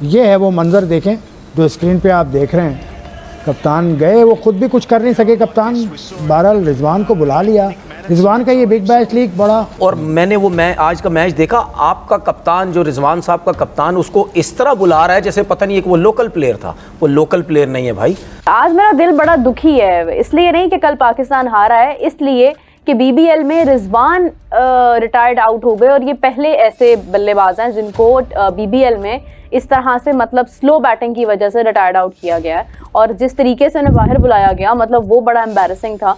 ये है वो मंज़र, देखें जो स्क्रीन पे आप देख रहे हैं। कप्तान गए, वो खुद भी कुछ कर नहीं सके कप्तान, बहरहाल रिजवान को बुला लिया। रिजवान का ये बिग बैश लीग बड़ा, और मैंने वो आज का मैच देखा, आपका कप्तान जो रिजवान साहब का कप्तान उसको इस तरह बुला रहा है जैसे पता नहीं है कि वो लोकल प्लेयर था। वो लोकल प्लेयर नहीं है भाई। आज मेरा दिल बड़ा दुखी है, इसलिए नहीं कि कल पाकिस्तान हारा है, इसलिए कि बीबीएल में रिजवान रिटायर्ड आउट हो गए और ये पहले ऐसे बल्लेबाज हैं जिनको बीबीएल में इस तरह से मतलब स्लो बैटिंग की वजह से रिटायर्ड आउट किया गया है। और जिस तरीके से उन्हें बाहर बुलाया गया, मतलब वो बड़ा एम्बैरेसिंग था।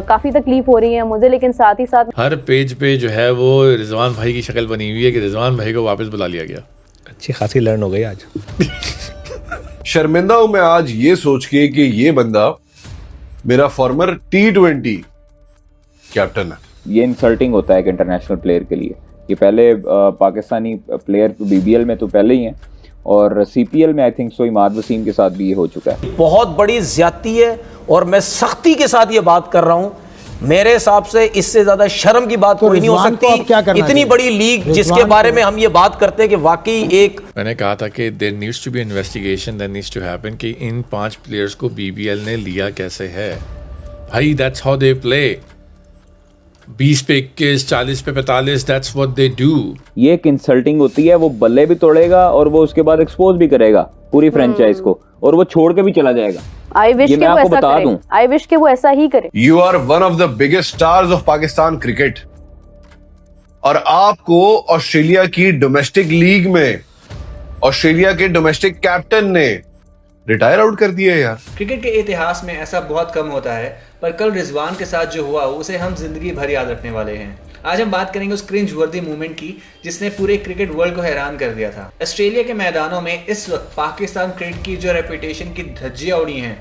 काफ़ी तकलीफ हो रही है मुझे, लेकिन साथ ही साथ हर पेज पे जो है वो रिजवान भाई की शक्ल बनी हुई है कि रिजवान भाई को वापस बुला लिया गया। अच्छी खासी लर्न हो गई आज। शर्मिंदा हूं मैं आज ये सोच के कि ये बंदा मेरा फॉर्मर T20 कैप्टन है। ये इंसल्टिंग होता है एक इंटरनेशनल प्लेयर के लिए। ये पहले पाकिस्तानी प्लेयर बीबीएल में तो पहले ही हैं, और सीपीएल में I think so Imad Wasim के साथ भी ये हो चुका है। बहुत बड़ी ज्यादती है और मैं सख्ती के साथ ये बात कर रहा हूं। मेरे हिसाब से इससे ज्यादा शर्म की बात कोई नहीं हो सकती। इतनी बड़ी लीग जिसके बारे में हम ये बात करते हैं कि वाकई एक, मैंने कहा था कि there needs to be investigation, there needs to happen कि इन 5 प्लेयर्स को बीबीएल ने लिया कैसे है भाई। That's how they play. 20 पे 21, 40 पे 45, दैट्स व्हाट दे डू। ये एक इंसल्टिंग होती है। वो बल्ले भी तोड़ेगा और वो उसके बाद एक्सपोज भी करेगा पूरी फ्रेंचाइज को, और वो छोड़ के भी चला जाएगा। आई विश कि वो ऐसा करे। आई विश कि वो ऐसा ही करे। You are one of the biggest stars of Pakistan cricket, और आपको ऑस्ट्रेलिया की डोमेस्टिक लीग में ऑस्ट्रेलिया के डोमेस्टिक कैप्टन ने रिटायर आउट कर दिया यार। क्रिकेट के इतिहास में ऐसा बहुत कम होता है, पर कल रिजवान के साथ जो हुआ उसे हम जिंदगी भर याद रखने वाले हैं। आज हम बात करेंगे उस क्रिंज वर्दी मूवमेंट की जिसने पूरे क्रिकेट वर्ल्ड को हैरान कर दिया था। ऑस्ट्रेलिया के मैदानों में इस वक्त पाकिस्तान क्रिकेट की जो रेपुटेशन की धज्जियां उड़ी हैं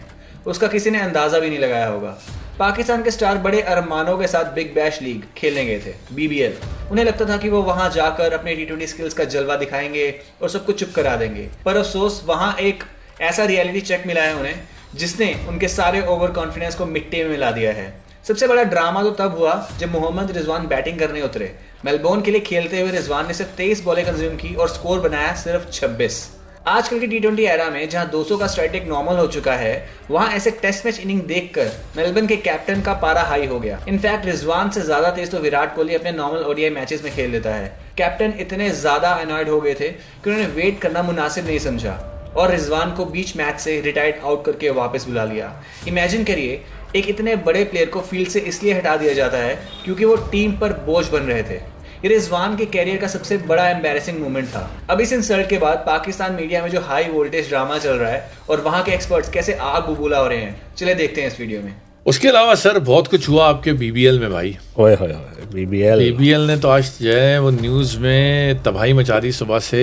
उसका किसी ने अंदाजा भी नहीं लगाया होगा। पाकिस्तान के स्टार बड़े अरमानों के साथ बिग बैश लीग खेलने गए थे बीबीएल। उन्हें लगता था कि वो वहां जाकर अपने T20 स्किल्स का जलवा दिखाएंगे और सब कुछ चुप करा देंगे, पर अफसोस वहां एक ऐसा रियलिटी चेक मिला है उन्हें जिसने उनके सारे ओवर कॉन्फिडेंस को मिट्टी में मिला दिया है। सबसे बड़ा ड्रामा तो तब हुआ जब मोहम्मद रिजवान बैटिंग करने उतरे। मेलबोर्न के लिए खेलते हुए रिजवान ने सिर्फ 23 बॉलें कंज्यूम की और स्कोर बनाया सिर्फ 26। आजकल की T20 एरा में जहां 200 का स्ट्राइक रेट नॉर्मल हो चुका है, वहां ऐसे टेस्ट मैच इनिंग देखकर मेलबर्न के कैप्टन का पारा हाई हो गया। इनफैक्ट रिजवान से ज्यादा तेज तो विराट कोहली अपने नॉर्मल ओडीआई मैचेस में खेल लेता है। कैप्टन इतने ज्यादा अनॉयड हो गए थे कि उन्होंने वेट करना मुनासिब नहीं समझा और रिजवान को बीच मैच से रिटायर्ड आउट करके वापस बुला लिया। इमेजिन करिए, एक इतने बड़े प्लेयर को फील्ड से इसलिए हटा दिया जाता है क्योंकि वो टीम पर बोझ बन रहे थे। ये रिजवान के कैरियर का सबसे बड़ा एम्बैरेसिंग मोमेंट था। अब इस इंसल्ट के बाद पाकिस्तान मीडिया में जो हाई वोल्टेज ड्रामा चल रहा है और वहां के एक्सपर्ट्स कैसे आग बबूला हो रहे हैं, चले देखते हैं इस वीडियो में। उसके अलावा सर बहुत कुछ हुआ आपके बीबीएल में भाई। ओए होए बीबीएल ने तो आज जो है वो न्यूज़ में तबाही मचा दी। सुबह से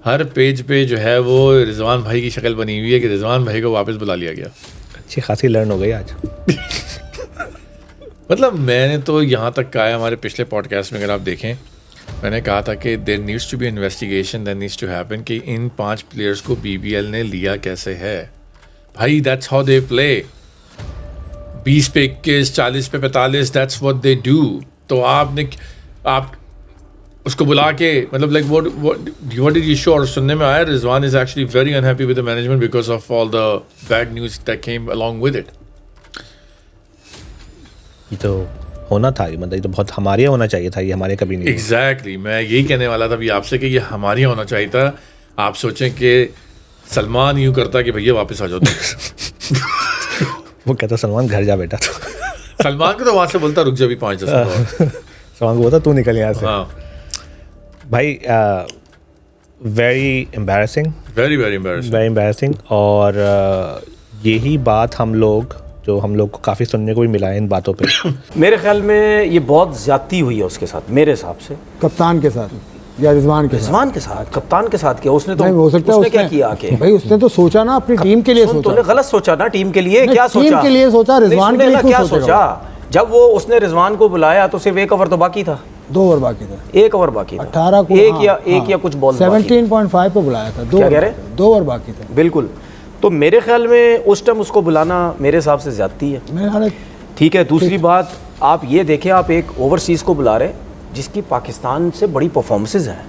हर पेज पे जो है वो रिजवान भाई की शक्ल बनी हुई है कि रिजवान भाई को वापस बुला लिया गया। अच्छी खासी लर्न हो गई आज। मतलब मैंने तो यहाँ तक कहा है, हमारे पिछले पॉडकास्ट में अगर आप देखें, मैंने कहा था कि there needs to be investigation, there needs to happen कि इन 5 प्लेयर्स को बीबीएल ने लिया कैसे है भाई। That's how they play. 20 पे 21, 40 पे 45, दैट्स व्हाट दे डू। तो आप उसको बुला के मतलब like what did you show. और सुनने में आया Rizwan is actually very unhappy with the management because of all the bad news that came along with it. ये तो होना था, मतलब ये तो बहुत हमारे यहाँ होना चाहिए था, ये हमारे कभी नहीं। एग्जैक्टली मैं यही कहने वाला था अभी आपसे कि ये हमारे यहाँ होना चाहिए था। आप सोचें कि सलमान यूँ करता कि भैया वापस आ जाओ। वो कहता सलमान घर जा बेटा। सलमान को तो वहाँ से बोलता रुक जा भी 5-10 मिनट। सलमान को बोलता तू निकल यहाँ से। हाँ भाई वेरी एम्बैरेसिंग, वेरी एम्बैरेसिंग। और यही बात हम लोग को काफ़ी सुनने को भी मिला है इन बातों पे। मेरे ख्याल में ये बहुत ज्यादती हुई है उसके साथ, मेरे हिसाब से। कप्तान के साथ या रिजवान के साथ कप्तान के साथ किया उसने। तो हो सकता है उसने क्या किया आके भाई, उसने तो सोचा ना अपनी टीम के लिए सोचा। गलत सोचा ना टीम के लिए। क्या सोचा? टीम के लिए सोचा, रिजवान के लिए क्या सोचा? जब वो उसने रिजवान को बुलाया तो सिर्फ 1 ओवर तो बाकी था, 2 ओवर बाकी था, 1 ओवर बाकी था, 18 को एक या कुछ बॉल 17.5 पे बुलाया था। 2 ओवर बाकी था बिल्कुल। तो मेरे ख्याल में उस टाइम उसको बुलाना मेरे हिसाब से ज्यादती है। मेरे ख्याल ठीक है। दूसरी बात आप ये देखें, आप एक ओवरसीज को बुला रहे जिसकी पाकिस्तान से बड़ी परफॉर्मेंसेज हैं,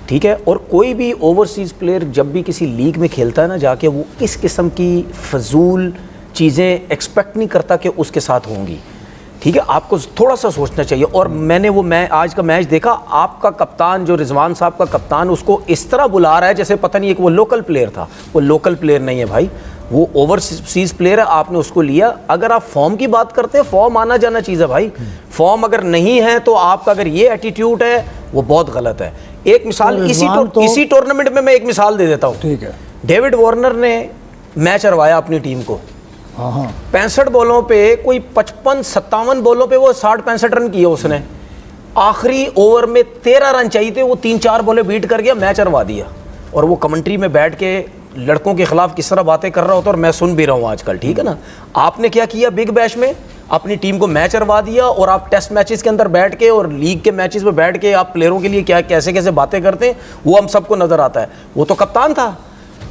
ठीक है। और कोई भी ओवरसीज़ प्लेयर जब भी किसी लीग में खेलता है ना जाके, वो इस किस्म की फजूल चीज़ें एक्सपेक्ट नहीं करता कि उसके साथ होंगी, ठीक है। आपको थोड़ा सा सोचना चाहिए। और मैंने वो आज का मैच देखा, आपका कप्तान जो रिजवान साहब का कप्तान, उसको इस तरह बुला रहा है जैसे पता नहीं है कि वो लोकल प्लेयर था। वो लोकल प्लेयर नहीं है भाई, वो ओवरसीज प्लेयर है, आपने उसको लिया। अगर आप फॉर्म की बात करते हैं, फॉर्म आना जाना चीज़ है भाई। फॉर्म अगर नहीं है तो आपका अगर ये एटीट्यूड है वो बहुत गलत है। एक मिसाल इसी टूर्नामेंट में मैं एक मिसाल दे देता हूँ, ठीक है। डेविड वार्नर ने मैच हरवाया अपनी टीम को, 65 बॉलों पे कोई 55-57 बॉलों पे वो 60-65 रन किए उसने। आखिरी ओवर में 13 रन चाहिए थे, वो 3-4 बॉलें बीट कर गया, मैच हरवा दिया। और वो कमेंट्री में बैठ के लड़कों के खिलाफ किस तरह बातें कर रहा होता और मैं सुन भी रहा हूँ आजकल, ठीक है ना। आपने क्या किया बिग बैश में, अपनी टीम को मैच हरवा दिया। और आप टेस्ट मैचेस के अंदर बैठ के और लीग के मैचेस में बैठ के आप प्लेयरों के लिए क्या कैसे कैसे बातें करते हैं वो हम सबको नजर आता है। वो तो कप्तान था,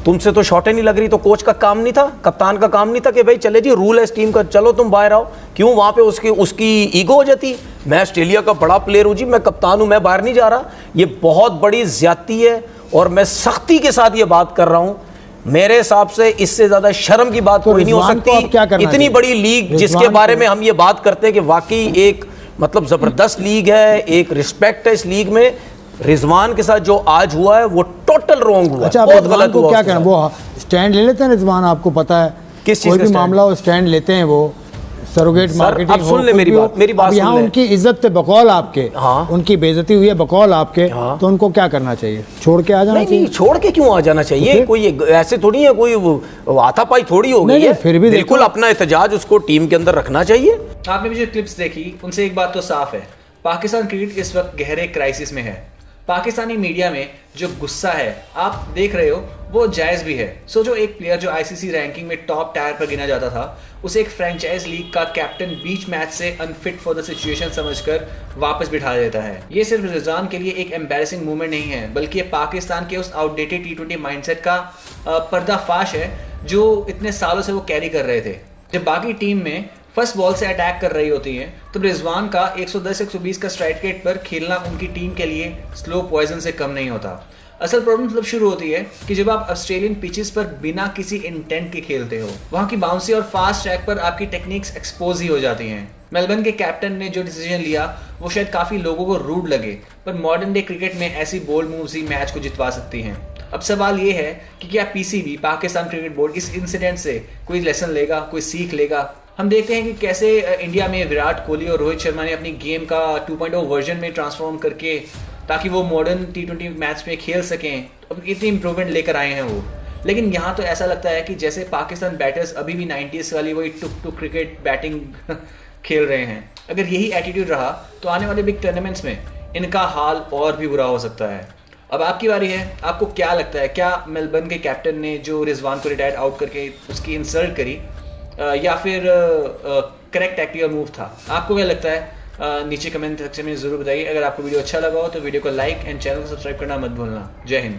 तुमसे तो शॉटें नहीं लग रही, तो कोच का काम नहीं था, कप्तान का काम नहीं था कि भाई चले जी रूल है इस टीम का, चलो तुम बाहर आओ। क्यों वहाँ पे उसकी ईगो हो जाती, मैं ऑस्ट्रेलिया का बड़ा प्लेयर हूँ जी, मैं कप्तान हूँ, मैं बाहर नहीं जा रहा। ये बहुत बड़ी ज्यादती है और मैं सख्ती के साथ ये बात कर रहा हूँ। मेरे हिसाब से इससे ज्यादा शर्म की बात कोई नहीं हो सकती। इतनी बड़ी लीग जिसके बारे में हम ये बात करते हैं कि वाकई एक मतलब जबरदस्त लीग है, एक रिस्पेक्ट है इस लीग में। रिजवान के साथ जो आज हुआ है वो टोटल रॉन्ग हुआ। अच्छा, बहुत गलत हुआ। क्या कहना, वो स्टैंड ले लेते हैं रिजवान, आपको पता है किस चीज कोई का भी स्टैंड? मामला हो स्टैंड लेते हैं वो, सरोगेट मार्केटिंग। अब सुन ले मेरी बात यहाँ सुन ले। उनकी इज्जत पे बकौल आपके, हाँ। उनकी बेइज्जती हुई है बकौल आपके, हाँ। तो उनको क्या करना चाहिए, छोड़ के आ जाना चाहिए? नहीं, छोड़ के क्यों आ जाना चाहिए? कोई ऐसे थोड़ी है, कोई हाथापाई थोड़ी हो गई है। फिर भी बिल्कुल अपना एहतजाज उसको टीम के अंदर रखना चाहिए। आपने भी जो क्लिप्स देखी उनसे एक बात तो साफ है, पाकिस्तान क्रिकेट इस वक्त गहरे क्राइसिस में है। पाकिस्तानी मीडिया में जो गुस्सा है आप देख रहे हो वो जायज भी है। सोचो, एक प्लेयर जो आईसीसी रैंकिंग में टॉप टायर पर गिना जाता था, उसे एक फ्रेंचाइज लीग का कैप्टन बीच मैच से अनफिट फॉर द सिचुएशन समझकर वापस बिठा देता है। ये सिर्फ रिजवान के लिए एक एम्बैरेसिंग मूवमेंट नहीं है, बल्कि ये पाकिस्तान के उस आउटडेटेड T20 माइंडसेट का पर्दाफाश है जो इतने सालों से वो कैरी कर रहे थे। जब बाकी टीम में फर्स्ट बॉल से अटैक कर रही होती है तो रिजवान का 110-120 का स्ट्राइक रेट पर खेलना उनकी टीम के लिए स्लो पॉइजन से कम नहीं होता। असल प्रॉब्लम तब शुरू होती है कि जब आप ऑस्ट्रेलियन पिचेस पर बिना किसी इंटेंट के खेलते हो। वहां की बाउंसी और फास्ट ट्रैक पर आपकी टेक्निक्स एक्सपोज ही हो जाती हैं। मेलबर्न के कैप्टन ने जो डिसीजन लिया वो शायद काफी लोगों को रूड लगे, पर मॉडर्न डे क्रिकेट में ऐसी बोल्ड मूव्स ही मैच को जितवा सकती हैं। अब सवाल ये है कि क्या पीसीबी, पाकिस्तान क्रिकेट बोर्ड, इस इंसिडेंट से कोई लेसन लेगा, कोई सीख लेगा? हम देखते हैं कि कैसे इंडिया में विराट कोहली और रोहित शर्मा ने अपनी गेम का 2.0 वर्जन में ट्रांसफॉर्म करके ताकि वो मॉडर्न T20 मैच में खेल सकें, अब इतनी इंप्रूवमेंट लेकर आए हैं वो। लेकिन यहाँ तो ऐसा लगता है कि जैसे पाकिस्तान बैटर्स अभी भी 90s वाली वही टुक क्रिकेट बैटिंग खेल रहे हैं। अगर यही एटीट्यूड रहा तो आने वाले बिग टूर्नामेंट्स में इनका हाल और भी बुरा हो सकता है। अब आपकी बारी है, आपको क्या लगता है, क्या मेलबर्न के कैप्टन ने जो रिजवान को रिटायर आउट करके उसकी इंसल्ट करी या फिर करेक्ट टैक्टिकल मूव था? आपको क्या लगता है? नीचे कमेंट सेक्शन में जरूर बताइए। अगर आपको वीडियो अच्छा लगा हो तो वीडियो को लाइक एंड चैनल को सब्सक्राइब करना मत भूलना। जय हिंद।